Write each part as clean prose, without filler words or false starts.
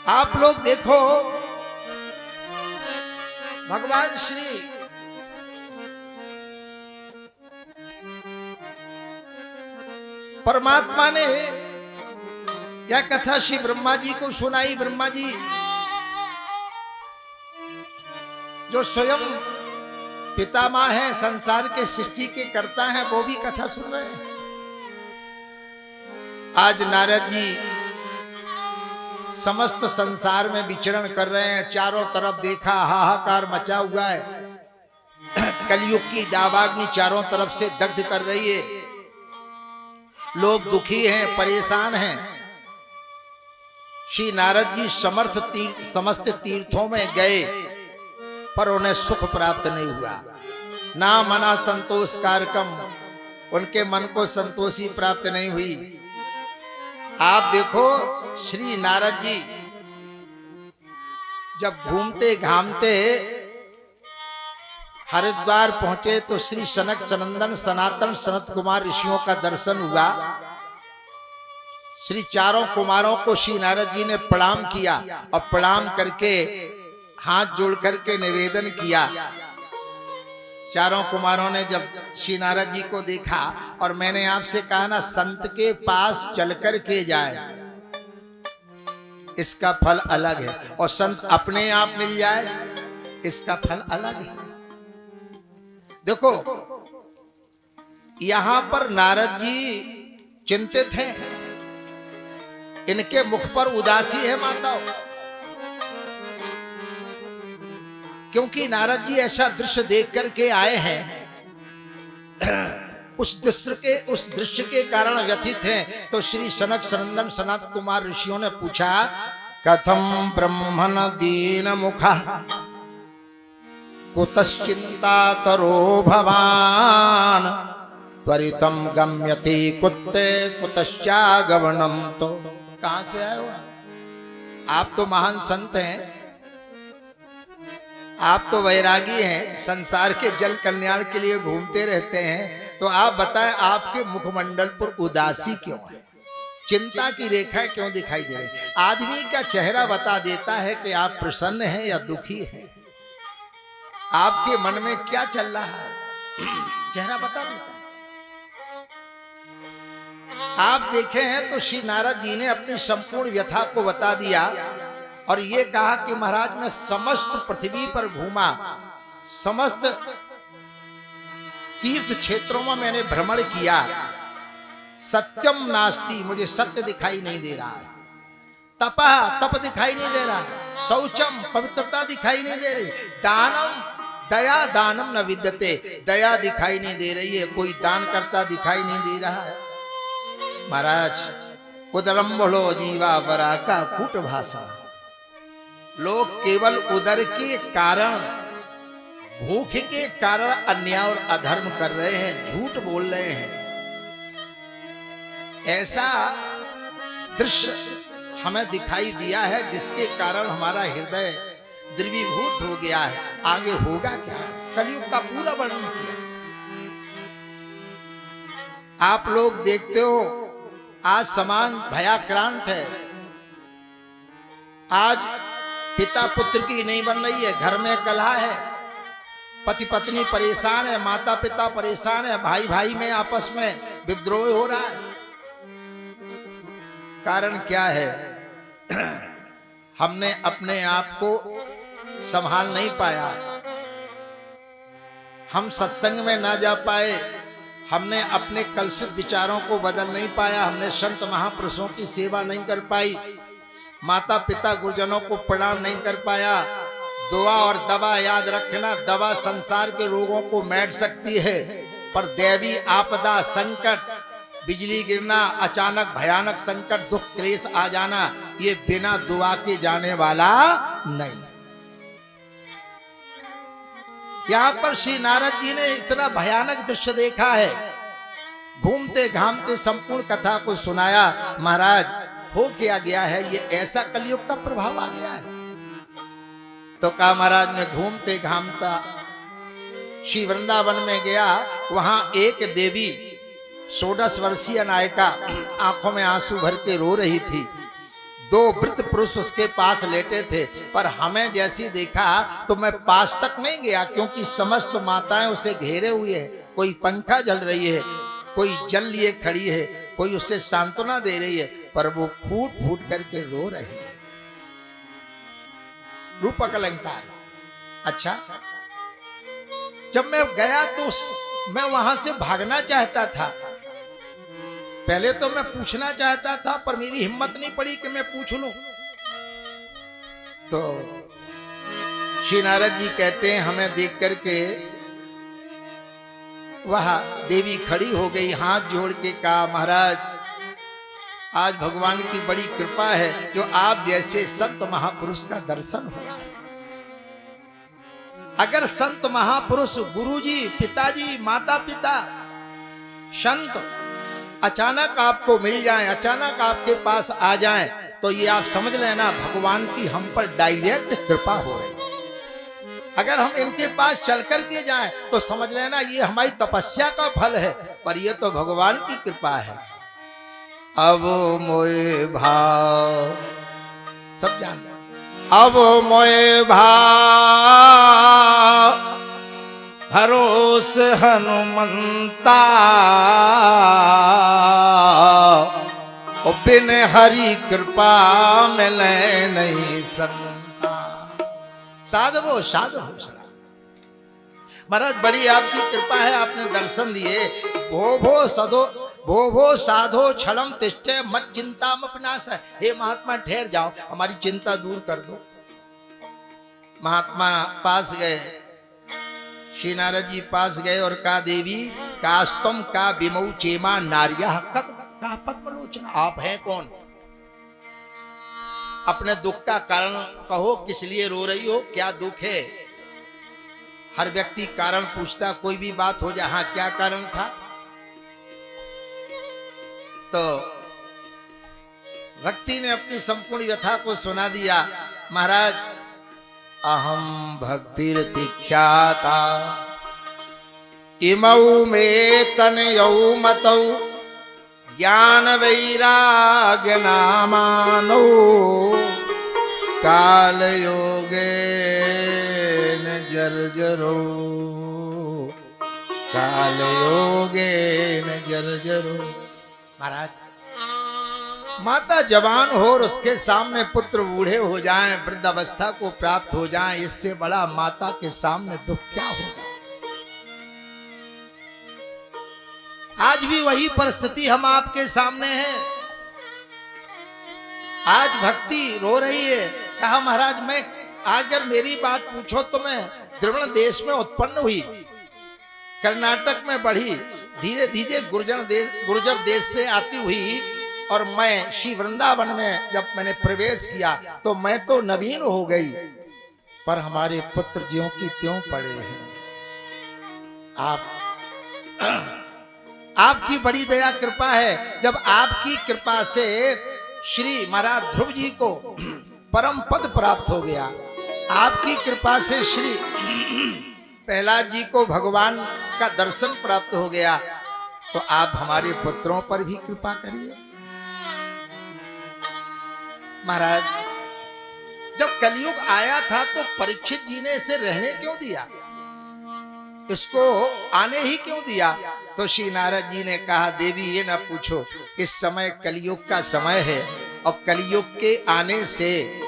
आप लोग देखो भगवान श्री परमात्मा ने यह कथा श्री ब्रह्मा जी को सुनाई। ब्रह्मा जी जो स्वयं पितामह है, संसार के सृष्टि के कर्ता हैं, वो भी कथा सुन रहे हैं। आज नारद जी समस्त संसार में विचरण कर रहे हैं। चारों तरफ देखा हाहाकार मचा हुआ है। कलयुग की दावाग्नि चारों तरफ से दग्ध कर रही है। लोग दुखी हैं, परेशान हैं। श्री नारद जी समस्त तीर्थों में गए पर उन्हें सुख प्राप्त नहीं हुआ। ना मना संतोष कारकम, उनके मन को संतोषी प्राप्त नहीं हुई। आप देखो श्री नारद जी जब घूमते घामते हरिद्वार पहुंचे तो श्री सनक सनंदन सनातन सनत कुमार ऋषियों का दर्शन हुआ। श्री चारों कुमारों को श्री नारद जी ने प्रणाम किया और प्रणाम करके हाथ जोड़ करके निवेदन किया। चारों कुमारों ने जब श्री नारद जी को देखा, और मैंने आपसे कहा ना, संत के पास चल कर के जाए इसका फल अलग है, और संत अपने आप मिल जाए इसका फल अलग है। देखो यहां पर नारद जी चिंतित हैं, इनके मुख पर उदासी है माताओं, क्योंकि नारद जी ऐसा दृश्य देख करके आए हैं। उस दृश्य के कारण व्यथित हैं। तो श्री सनक सनंदन सनत कुमार ऋषियों ने पूछा, कथम ब्रह्मण दीन मुखा कुतश्चिंता तरो भवान त्वरितम गम्यति कुत्ते कुतश्चागमनम। तो कहां से आए हो आप? तो महान संत हैं, आप तो वैरागी हैं, संसार के जल कल्याण के लिए घूमते रहते हैं। तो आप बताएं आपके मुखमंडल पर उदासी क्यों है? चिंता की रेखाएं क्यों दिखाई दे रही? आदमी का चेहरा बता देता है कि आप प्रसन्न हैं या दुखी हैं। आपके मन में क्या चल रहा है चेहरा बता देता है। आप देखे हैं तो श्री नारद जी ने अपनी संपूर्ण व्यथा को बता दिया और ये कहा कि महाराज मैं समस्त पृथ्वी पर घूमा, समस्त तीर्थ क्षेत्रों में मैंने भ्रमण किया, सत्यम नास्ति, मुझे सत्य दिखाई नहीं दे रहा है। तपः, तप दिखाई नहीं दे रहा है। शौचम, पवित्रता दिखाई नहीं दे रही। दानम, दया, दानम न विद्यते, दया दिखाई नहीं दे रही है, कोई दान करता दिखाई नहीं दे रहा है। महाराज उदरम बोलो जीवा बरा का कूट भाषा। लोग केवल उदर के कारण, भूख के कारण अन्याय और अधर्म कर रहे हैं, झूठ बोल रहे हैं। ऐसा दृश्य हमें दिखाई दिया है जिसके कारण हमारा हृदय द्रवीभूत हो गया है। आगे होगा क्या? कलयुग का पूरा वर्णन किया। आप लोग देखते हो आज समाज भयाक्रांत है। आज पिता पुत्र की नहीं बन रही है, घर में कलह है, पति पत्नी परेशान है, माता पिता परेशान है, भाई भाई में आपस में विद्रोह हो रहा है। कारण क्या है? हमने अपने आप को संभाल नहीं पाया, हम सत्संग में ना जा पाए, हमने अपने कलुषित विचारों को बदल नहीं पाया, हमने संत महापुरुषों की सेवा नहीं कर पाई, माता पिता गुरुजनों को प्रणाम नहीं कर पाया। दुआ और दवा याद रखना, दवा संसार के रोगों को मिट सकती है, पर दैवी आपदा, संकट, बिजली गिरना, अचानक भयानक संकट, दुख क्लेश आ जाना, ये बिना दुआ के जाने वाला नहीं। यहां पर श्री नारद जी ने इतना भयानक दृश्य देखा है, घूमते घामते संपूर्ण कथा को सुनाया। महाराज हो क्या गया है? ये ऐसा कलयुग का प्रभाव आ गया है। तो कहा महाराज मैं घूमते घामता श्री वृंदावन में गया, वहां एक देवी 16 वर्षीय नायिका आंखों में आंसू भर के रो रही थी। दो वृद्ध पुरुष उसके पास लेटे थे, पर हमें जैसी देखा तो मैं पास तक नहीं गया, क्योंकि समस्त माताएं उसे घेरे हुए है। कोई पंखा जल रही है, कोई जल लिए खड़ी है, कोई उसे सांत्वना दे रही है, पर वो फूट फूट करके रो रही है। रूपक अलंकार। अच्छा, जब मैं गया तो मैं वहां से भागना चाहता था। पहले तो मैं पूछना चाहता था, पर मेरी हिम्मत नहीं पड़ी कि मैं पूछ लूं। तो श्री नारद जी कहते हैं, हमें देख करके वह देवी खड़ी हो गई, हाथ जोड़ के कहा, महाराज आज भगवान की बड़ी कृपा है जो आप जैसे संत महापुरुष का दर्शन हुआ। अगर संत महापुरुष, गुरुजी, पिताजी, माता पिता, संत अचानक आपको मिल जाएं, अचानक आपके पास आ जाएं, तो ये आप समझ लेना भगवान की हम पर डायरेक्ट कृपा हो रही है। अगर हम इनके पास चल कर के जाएं तो समझ लेना ये हमारी तपस्या का फल है, पर ये तो भगवान की कृपा है। अब मोए भाव, सब जान, अब मोए भाव भरोस हनुमंता, बिन हरि कृपा मिले नहीं सकता। साधवो साधवो सदा। महाराज बड़ी आपकी कृपा है, आपने दर्शन दिए। भो भो साधो छलम तिष्ठे मत चिंता मपनास। हे महात्मा ठहर जाओ, हमारी चिंता दूर कर दो। महात्मा पास गए, श्री नारद जी पास गए और कहा, देवी कास्तम का विमौ चेमा नार्या कद का पद्मलोचना। आप हैं कौन? अपने दुख का कारण कहो, किस लिए रो रही हो, क्या दुख है? हर व्यक्ति कारण पूछता, कोई भी बात हो जाए, हाँ क्या कारण था? तो भक्ति ने अपनी संपूर्ण व्यथा को सुना दिया। महाराज अहम भक्तिर तिख्याता इमौ में तनयौ मतौ ज्ञान वैराग्य नामानो काल योगे न जर्जरो, काल योगे न जर्जरो। महाराज माता जवान हो और उसके सामने पुत्र बूढ़े हो जाएं, वृद्धावस्था को प्राप्त हो जाएं, इससे बड़ा माता के सामने दुख क्या होगा। आज भी वही परिस्थिति हम आपके सामने है। आज भक्ति रो रही है। कहा महाराज मैं अगर मेरी बात पूछो तो मैं द्रविड़ देश में उत्पन्न हुई, कर्नाटक में बढ़ी, धीरे धीरे गुर्जर देश से आती हुई, और मैं श्री वृंदावन में जब मैंने प्रवेश किया तो मैं तो नवीन हो गई, पर हमारे पुत्र ज्यों की त्यों पड़े हैं। आपकी बड़ी दया कृपा है। जब आपकी कृपा से श्री महाराज ध्रुव जी को परम पद प्राप्त हो गया, आपकी कृपा से श्री प्रहलाद जी को भगवान का दर्शन प्राप्त हो गया, तो आप हमारे पुत्रों पर भी कृपा करिए। महाराज जब कलयुग आया था तो परीक्षित जी ने इसे रहने क्यों दिया, इसको आने ही क्यों दिया? तो श्री नारद जी ने कहा, देवी ये ना पूछो, इस समय कलयुग का समय है, और कलयुग के आने से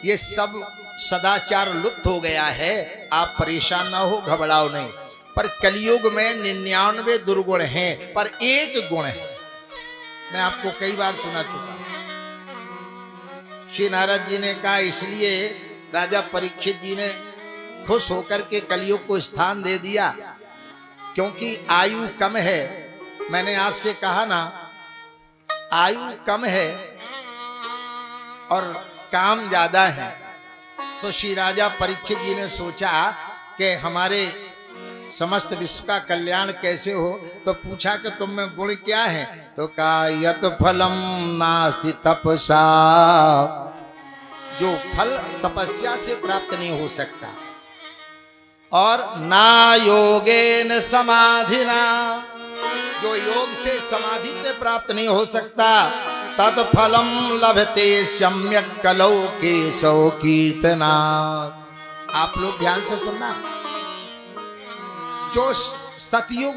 ये सब सदाचार लुप्त हो गया है। आप परेशान ना हो, घबराओ नहीं। पर कलयुग में 99 दुर्गुण हैं, पर एक गुण है, मैं आपको कई बार सुना चुका। श्री नारद जी ने कहा, इसलिए राजा परीक्षित जी ने खुश होकर के कलयुग को स्थान दे दिया, क्योंकि आयु कम है। मैंने आपसे कहा ना, आयु कम है और काम ज्यादा है। तो श्री राजा परीक्षित जी ने सोचा कि हमारे समस्त विश्व का कल्याण कैसे हो, तो पूछा कि तुम में गुण क्या है? तो कहा, यत फलम नास्ति तपसा, जो फल तपस्या से प्राप्त नहीं हो सकता, और ना योगेन समाधिना, जो योग से समाधि से प्राप्त नहीं हो सकता, तत्फलम लभते सम्यक कलौ केशव कीर्तना। आप लोग ध्यान से सुनना, जो सतयुग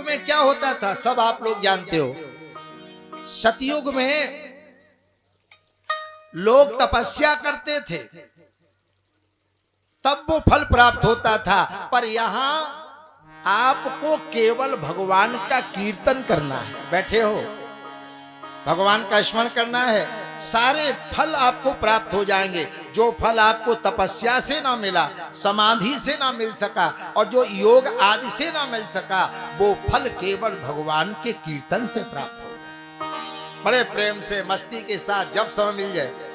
में क्या होता था सब आप लोग जानते हो। सतयुग में लोग तपस्या करते थे तब वो फल प्राप्त होता था, पर यहां आपको केवल भगवान का कीर्तन करना है। बैठे हो, भगवान का स्मरण करना है, सारे फल आपको प्राप्त हो जाएंगे। जो फल आपको तपस्या से ना मिला, समाधि से ना मिल सका और जो योग आदि से ना मिल सका, वो फल केवल भगवान के कीर्तन से प्राप्त हो गए। बड़े प्रेम से मस्ती के साथ जब समय मिल जाए